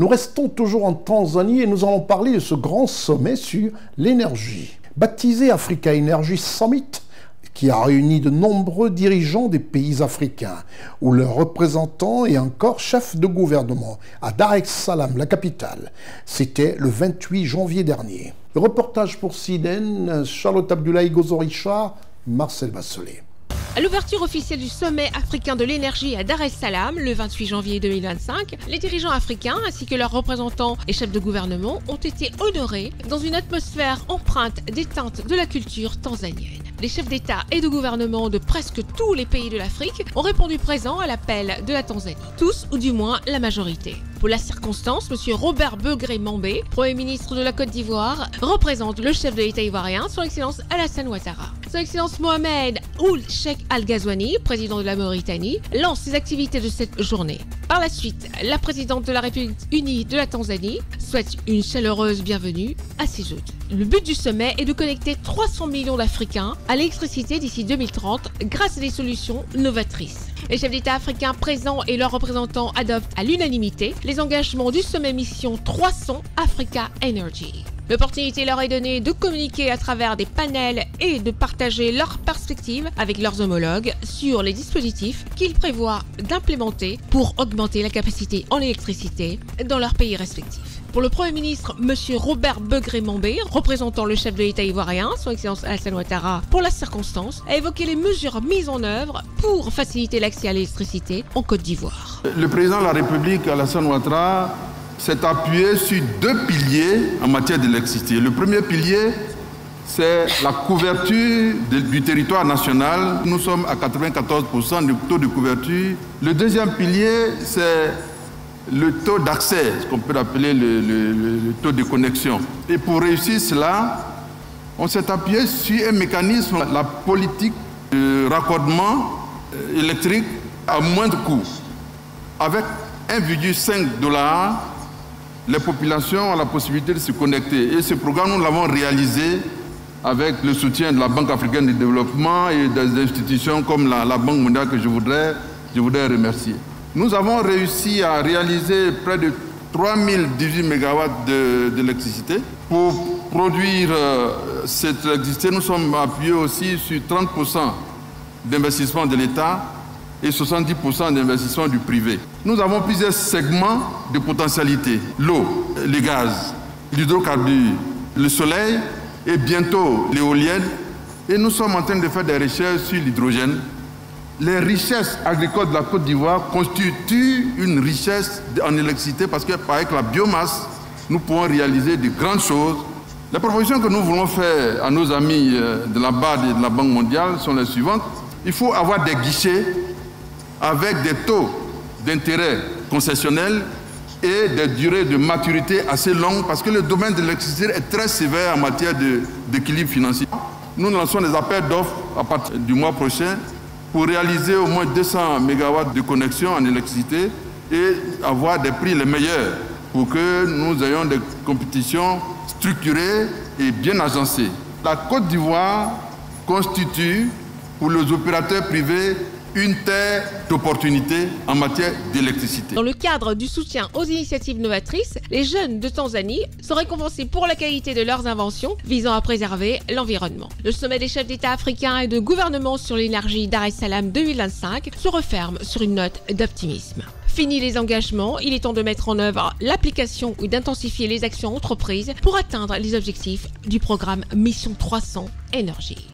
Nous restons toujours en Tanzanie et nous allons parler de ce grand sommet sur l'énergie. Baptisé Africa Energy Summit, qui a réuni de nombreux dirigeants des pays africains, ou leurs représentants et encore chefs de gouvernement, à Dar es Salaam, la capitale. C'était le 28 janvier dernier. Le reportage pour CIDEN, Charlotte Abdoulaye Gozoricha, Marcel Basselet. À l'ouverture officielle du sommet africain de l'énergie à Dar es Salaam, le 28 janvier 2025, les dirigeants africains ainsi que leurs représentants et chefs de gouvernement ont été honorés dans une atmosphère empreinte des teintes de la culture tanzanienne. Les chefs d'État et de gouvernement de presque tous les pays de l'Afrique ont répondu présents à l'appel de la Tanzanie. Tous, ou du moins la majorité. Pour la circonstance, M. Robert Begré-Mambé, Premier ministre de la Côte d'Ivoire, représente le chef de l'État ivoirien, Son Excellence Alassane Ouattara. Son Excellence Mohamed Ould Cheikh Al Ghazouani, président de la Mauritanie, lance les activités de cette journée. Par la suite, la présidente de la République unie de la Tanzanie souhaite une chaleureuse bienvenue à ses hôtes. Le but du sommet est de connecter 300 millions d'Africains à l'électricité d'ici 2030 grâce à des solutions novatrices. Les chefs d'État africains présents et leurs représentants adoptent à l'unanimité les engagements du sommet mission 300 Africa Energy. L'opportunité leur est donnée de communiquer à travers des panels et de partager leurs perspectives avec leurs homologues sur les dispositifs qu'ils prévoient d'implémenter pour augmenter la capacité en électricité dans leurs pays respectifs. Pour le Premier ministre, M. Robert Begré-Mambé, représentant le chef de l'État ivoirien, Son Excellence Alassane Ouattara, pour la circonstance, a évoqué les mesures mises en œuvre pour faciliter l'accès à l'électricité en Côte d'Ivoire. Le président de la République, Alassane Ouattara, s'est appuyé sur deux piliers en matière d'électricité. Le premier pilier, c'est la couverture du territoire national. Nous sommes à 94% du taux de couverture. Le deuxième pilier, c'est le taux d'accès, ce qu'on peut appeler le taux de connexion. Et pour réussir cela, on s'est appuyé sur un mécanisme, la politique de raccordement électrique à moindre coût. Avec 1,5 $, les populations ont la possibilité de se connecter. Et ce programme, nous l'avons réalisé avec le soutien de la Banque africaine de développement et des institutions comme la Banque mondiale que je voudrais remercier. Nous avons réussi à réaliser près de 3018 MW d'électricité. Pour produire cette électricité, nous sommes appuyés aussi sur 30% d'investissement de l'État et 70% d'investissement du privé. Nous avons plusieurs segments de potentialité. L'eau, le gaz, l'hydrocarbure, le soleil et bientôt l'éolienne. Et nous sommes en train de faire des recherches sur l'hydrogène. Les richesses agricoles de la Côte d'Ivoire constituent une richesse en électricité parce qu'avec la biomasse, nous pouvons réaliser de grandes choses. Les propositions que nous voulons faire à nos amis de la BAD et de la Banque mondiale sont les suivantes. Il faut avoir des guichets avec des taux d'intérêt concessionnels et des durées de maturité assez longues parce que le domaine de l'électricité est très sévère en matière d'équilibre financier. Nous lançons des appels d'offres à partir du mois prochain pour réaliser au moins 200 MW de connexion en électricité et avoir des prix les meilleurs pour que nous ayons des compétitions structurées et bien agencées. La Côte d'Ivoire constitue pour les opérateurs privés une terre d'opportunités en matière d'électricité. Dans le cadre du soutien aux initiatives novatrices, les jeunes de Tanzanie sont récompensés pour la qualité de leurs inventions visant à préserver l'environnement. Le sommet des chefs d'État africains et de gouvernement sur l'énergie Dar es Salaam 2025 se referme sur une note d'optimisme. Fini les engagements, il est temps de mettre en œuvre l'application ou d'intensifier les actions entreprises pour atteindre les objectifs du programme Mission 300 Énergie.